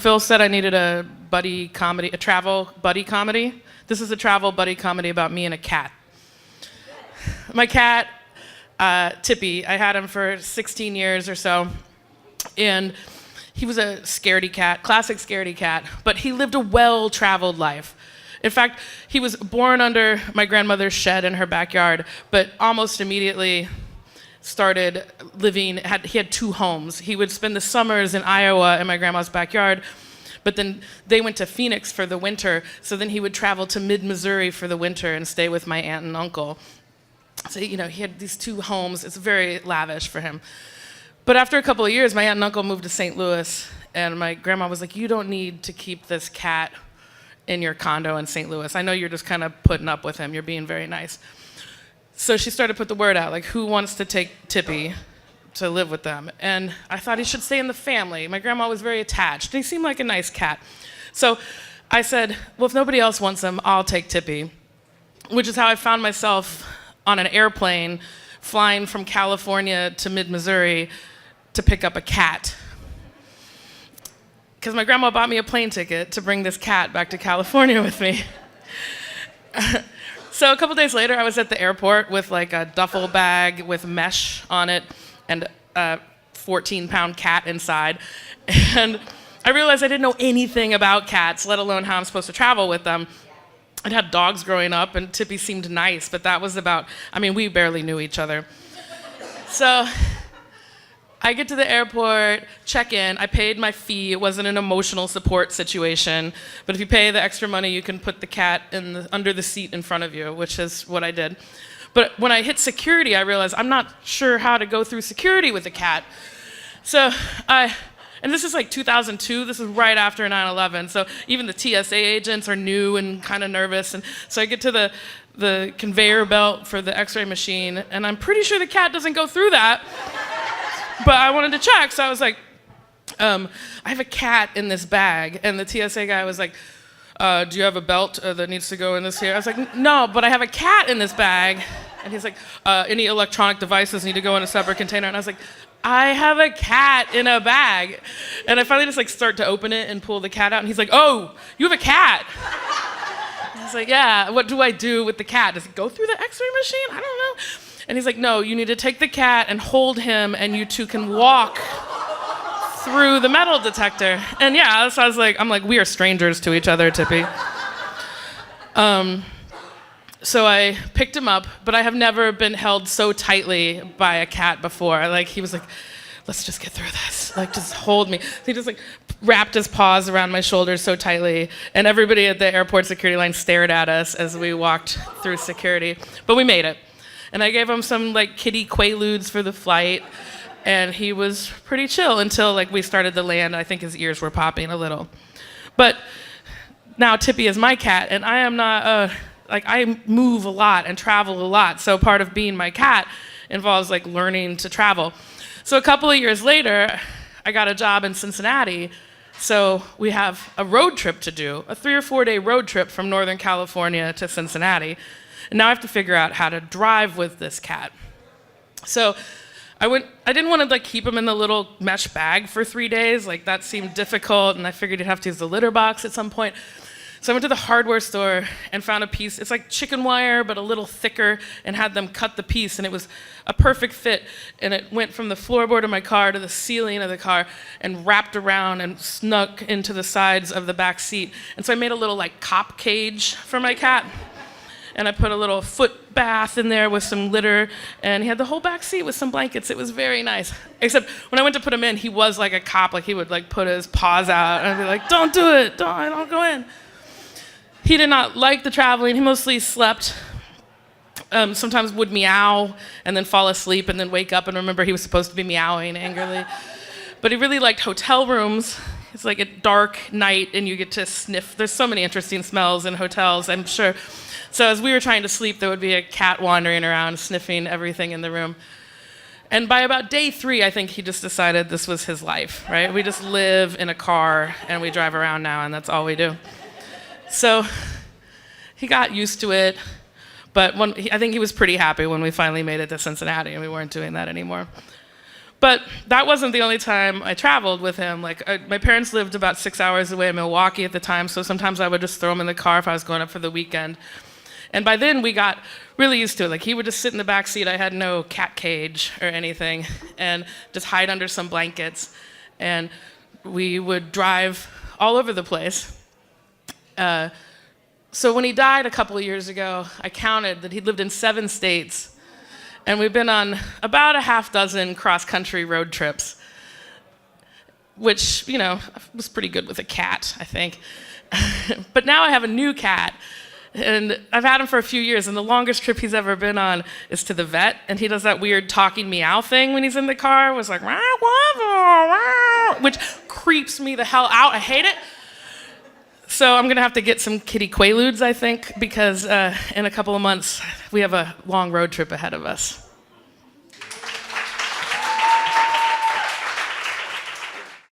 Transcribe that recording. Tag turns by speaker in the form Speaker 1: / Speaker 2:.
Speaker 1: Phil said I needed a buddy comedy, a travel buddy comedy. This is a travel buddy comedy about me and a cat. My cat, Tippy, I had him for 16 years or so, and he was a scaredy cat, classic scaredy cat, but he lived a well-traveled life. In fact, he was born under my grandmother's shed in her backyard, but almost immediately started living, he had two homes. He would spend the summers in Iowa in my grandma's backyard, but then they went to Phoenix for the winter, so then he would travel to mid-Missouri for the winter and stay with my aunt and uncle. So, he had these two homes. It's very lavish for him. But after a couple of years, my aunt and uncle moved to St. Louis, and my grandma was like, you don't need to keep this cat in your condo in St. Louis. I know you're just kind of putting up with him. You're being very nice. So she started to put the word out, like, who wants to take Tippy to live with them? And I thought he should stay in the family. My grandma was very attached, and he seemed like a nice cat. So I said, well, if nobody else wants him, I'll take Tippy, which is how I found myself on an airplane flying from California to mid-Missouri to pick up a cat. Because my grandma bought me a plane ticket to bring this cat back to California with me. So a couple days later, I was at the airport with like a duffel bag with mesh on it and a 14-pound cat inside. And I realized I didn't know anything about cats, let alone how I'm supposed to travel with them. I'd had dogs growing up, and Tippy seemed nice, but that was we barely knew each other. So I get to the airport, check in, I paid my fee. It wasn't an emotional support situation, but if you pay the extra money, you can put the cat under the seat in front of you, which is what I did. But when I hit security, I realized I'm not sure how to go through security with a cat. So and this is like 2002, this is right after 9/11, so even the TSA agents are new and kind of nervous, and so I get to the conveyor belt for the x-ray machine, and I'm pretty sure the cat doesn't go through that. But I wanted to check, so I was like, I have a cat in this bag. And the TSA guy was like, do you have a belt that needs to go in this here? I was like, no, but I have a cat in this bag. And he's like, any electronic devices need to go in a separate container. And I was like, I have a cat in a bag. And I finally just start to open it and pull the cat out. And he's like, oh, you have a cat. I was like, yeah, what do I do with the cat? Does it go through the x-ray machine? I don't know. And he's like, no, you need to take the cat and hold him, and you two can walk through the metal detector. And yeah, so I'm like, we are strangers to each other, Tippy. So I picked him up, but I have never been held so tightly by a cat before. He was like, let's just get through this. Just hold me. So he just wrapped his paws around my shoulders so tightly, and everybody at the airport security line stared at us as we walked through security. But we made it. And I gave him some kitty quaaludes for the flight, and he was pretty chill until we started to land. I think his ears were popping a little. But now Tippy is my cat, and I am not, I move a lot and travel a lot, so part of being my cat involves learning to travel. So a couple of years later, I got a job in Cincinnati, so we have a road trip to do, a 3 or 4 day road trip from Northern California to Cincinnati. And now I have to figure out how to drive with this cat. So I didn't want to keep him in the little mesh bag for 3 days. That seemed difficult, and I figured he'd have to use the litter box at some point. So I went to the hardware store and found a piece. It's like chicken wire, but a little thicker, and had them cut the piece, and it was a perfect fit. And it went from the floorboard of my car to the ceiling of the car and wrapped around and snuck into the sides of the back seat. And so I made a little cop cage for my cat. And I put a little foot bath in there with some litter, and he had the whole back seat with some blankets. It was very nice. Except when I went to put him in, he was like a cop. He would put his paws out, and I'd be like, don't do it, don't go in. He did not like the traveling. He mostly slept. Sometimes would meow and then fall asleep and then wake up and remember he was supposed to be meowing angrily. But he really liked hotel rooms. It's a dark night, and you get to sniff. There's so many interesting smells in hotels, I'm sure. So as we were trying to sleep, there would be a cat wandering around, sniffing everything in the room. And by about day 3, I think he just decided this was his life, right? We just live in a car, and we drive around now, and that's all we do. So he got used to it, but I think he was pretty happy when we finally made it to Cincinnati, and we weren't doing that anymore. But that wasn't the only time I traveled with him. My parents lived about 6 hours away in Milwaukee at the time, so sometimes I would just throw him in the car if I was going up for the weekend. And by then we got really used to it. Like he would just sit in the back seat. I had no cat cage or anything, and just hide under some blankets. And we would drive all over the place. So when he died a couple of years ago, I counted that he'd lived in 7 states. And we've been on about a half dozen cross-country road trips, which, was pretty good with a cat, I think. But now I have a new cat, and I've had him for a few years, and the longest trip he's ever been on is to the vet, and he does that weird talking meow thing when he's in the car. It was like, which creeps me the hell out. I hate it. So I'm going to have to get some kitty quaaludes, I think, because in a couple of months, we have a long road trip ahead of us.